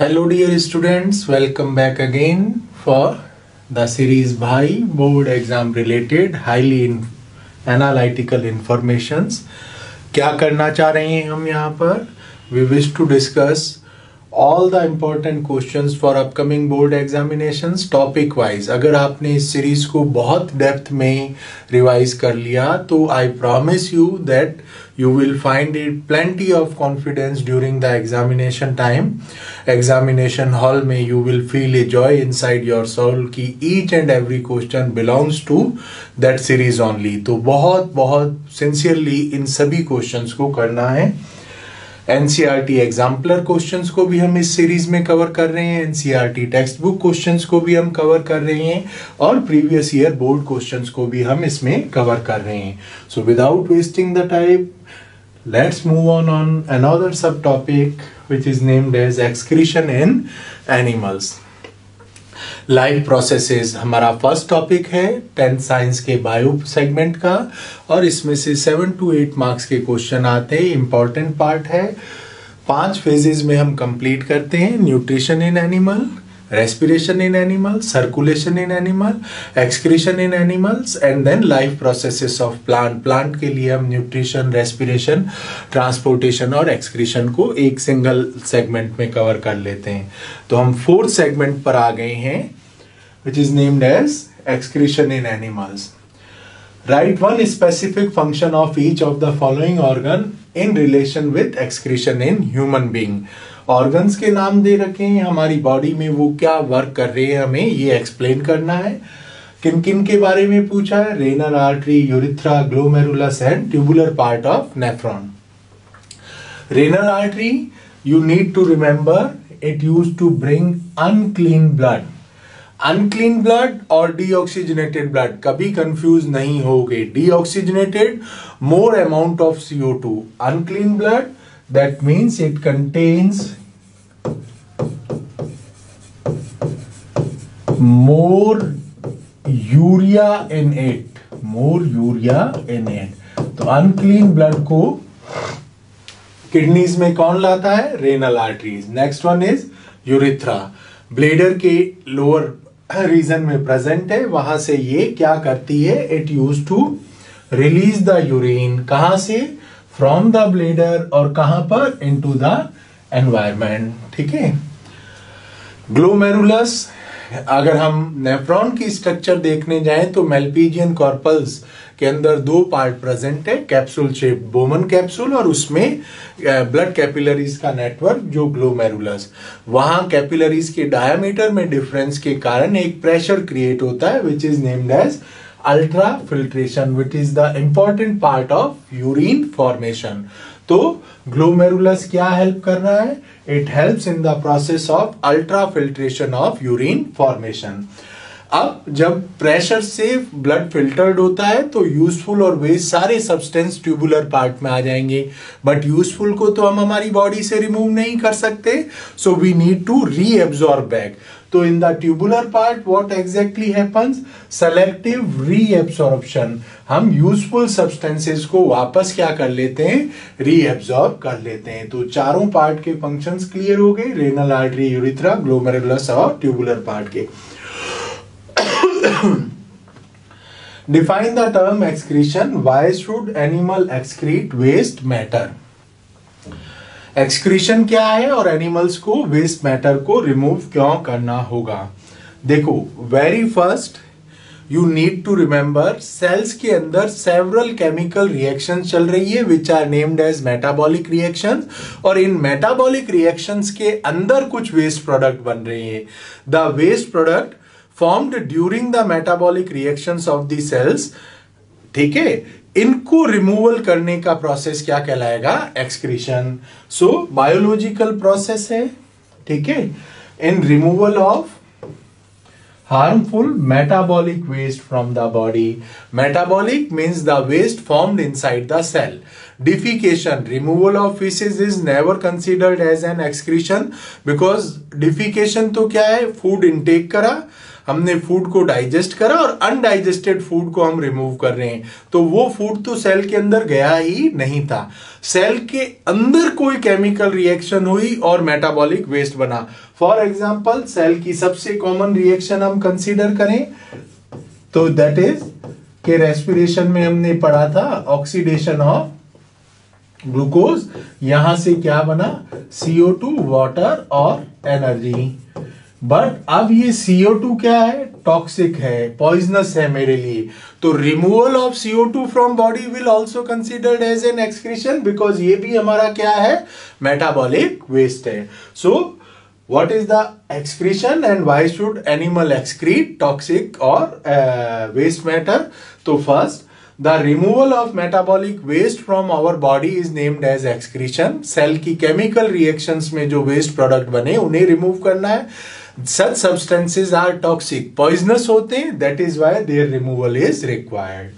Hello dear students, welcome back again for the series Bhai board exam related highly analytical informations. क्या करना चाह रहे हैं हम यहाँ पर? We wish to discuss all the important questions for upcoming board examinations topic wise. अगर आपने इस सीरीज को बहुत डेप्थ में रिवाइज कर लिया तो I promise you that you will find it plenty of confidence during the examination time. Examination hall में you will feel a joy inside your soul कि each and every question belongs to that series only. तो बहुत बहुत sincerely इन सभी questions को करना है. NCERT exemplar questions को भी हम इस सीरीज में कवर कर रहे हैं, NCERT टेक्स्ट बुक क्वेश्चंस को भी हम कवर कर रहे हैं और प्रीवियस ईयर बोर्ड क्वेश्चंस को भी हम इसमें कवर कर रहे हैं. So without wasting the time let's move on another sub topic which is named as excretion in animals. Life processes हमारा फर्स्ट टॉपिक है 10th साइंस के बायो सेगमेंट का और इसमें से 7 to 8 मार्क्स के क्वेश्चन आते हैं. इंपॉर्टेंट पार्ट है. 5 फेजेस में हम कंप्लीट करते हैं. Nutrition in animal, respiration in animal, circulation in animal, excretion in animals and then life processes of plant. Plant के लिए हम न्यूट्रिशन, रेस्पिरेशन, ट्रांसपोर्टेशन और एक्सक्रीशन को एक सिंगल सेगमेंट में कवर कर लेते हैं. तो हम 4th सेगमेंट पर आ गए हैं which is named as excretion in animals. Write one specific function of each of the following organ in relation with excretion in human being. Organs के नाम दे रखे हैं, हमारी बॉडी में वो क्या वर्क कर रहे हैं हमें ये एक्सप्लेन करना है. किन किन के बारे में पूछा है? Renal artery, urethra, glomerulus and tubular part of nephron. Renal artery you need to remember it used to bring unclean blood. Unclean blood और डीऑक्सीजनेटेड ब्लड कभी कंफ्यूज नहीं होगे. Deoxygenated more amount of CO2. Unclean blood that means it contains more urea in it. तो unclean blood को kidneys में कौन लाता है? Renal arteries. Next one is urethra. Bladder के लोअर रीजन में प्रेजेंट है, वहां से ये क्या करती है? It use to release the urine. कहां से? फ्रॉम द ब्लेडर और कहां पर? Into the environment. ठीक है. ग्लोमेरुलस, अगर हम नेफ्रॉन की स्ट्रक्चर देखने जाएं तो मेल्पिजियन कॉर्पल्स के अंदर 2 पार्ट प्रेजेंट है. कैप्सूल शेप बोमन कैप्सूल और उसमें ब्लड कैपिलरीज का नेटवर्क जो ग्लोमेरुलस. वहां कैपिलरीज के डायमीटर में डिफरेंस के कारण एक प्रेशर क्रिएट होता है which is named as ultra filtration which is the important part of urine formation. तो ग्लोमेरुलस क्या हेल्प कर रहा है? It helps in the process of ultra filtration of urine formation. अब जब प्रेशर से ब्लड फिल्टर्ड होता है तो यूजफुल और वेस्ट सारे सब्सटेंस ट्यूबुलर पार्ट में आ जाएंगे, बट यूजफुल को तो हम हमारी बॉडी से रिमूव नहीं कर सकते. So we need to reabsorb back. तो in the tubular part what exactly happens? Selective reabsorption. हम यूजफुल सब्सटेंसेस को वापस क्या कर लेते हैं? रीएब्सॉर्ब कर लेते हैं. तो चारों पार्ट के फंक्शंस क्लियर हो गए. रेनल आर्टरी, यूरिथ्रा, ग्लोमेरुलस और ट्यूबुलर पार्ट के. Define the term excretion. Why should animal excrete waste matter? Excretion क्या है और एनिमल्स को वेस्ट मैटर को रिमूव क्यों करना होगा? देखो, very first you need to remember cells के अंदर सेवरल केमिकल रिएक्शंस चल रही है which are named as metabolic reactions और इन मेटाबॉलिक रिएक्शंस के अंदर कुछ वेस्ट प्रोडक्ट बन रहे हैं. The waste product formed during the metabolic reactions of the cells. ठीक है. इनको रिमूवल करने का प्रोसेस क्या कहलाएगा? एक्सक्रीशन. सो बायोलॉजिकल प्रोसेस है. ठीक है. In removal of harmful metabolic waste from the body. Metabolic means the waste formed inside the cell. Defecation, removal of feces is never considered as an excretion because defecation तो क्या है? Food intake करा, हमने food को digest करा और undigested food को हम रिमूव कर रहे हैं, तो वो फूड तो सेल के अंदर गया ही नहीं था, सेल के अंदर कोई केमिकल रिएक्शन हुई और मेटाबॉलिक वेस्ट बना। फॉर एग्जांपल सेल की सबसे कॉमन रिएक्शन हम कंसीडर करें तो दैट इज के रेस्पिरेशन में हमने पढ़ा था ऑक्सीडेशन ऑफ ग्लूकोज, यहां से क्या बना CO2 वाटर और एनर्जी। बट अब ये CO2 क्या है, टॉक्सिक है, पॉइजनस है मेरे लिए, तो removal of CO2 from body will also considered as an excretion because ये भी हमारा क्या है, मेटाबॉलिक वेस्ट है। So what is the excretion and why should animal excrete toxic or waste matter? तो first, the removal of metabolic waste from our body is named as excretion. Cell की chemical reactions में जो waste product बने उन्हें remove करना है। Such substances are toxic, poisonous होते हैं, that is why their removal is required.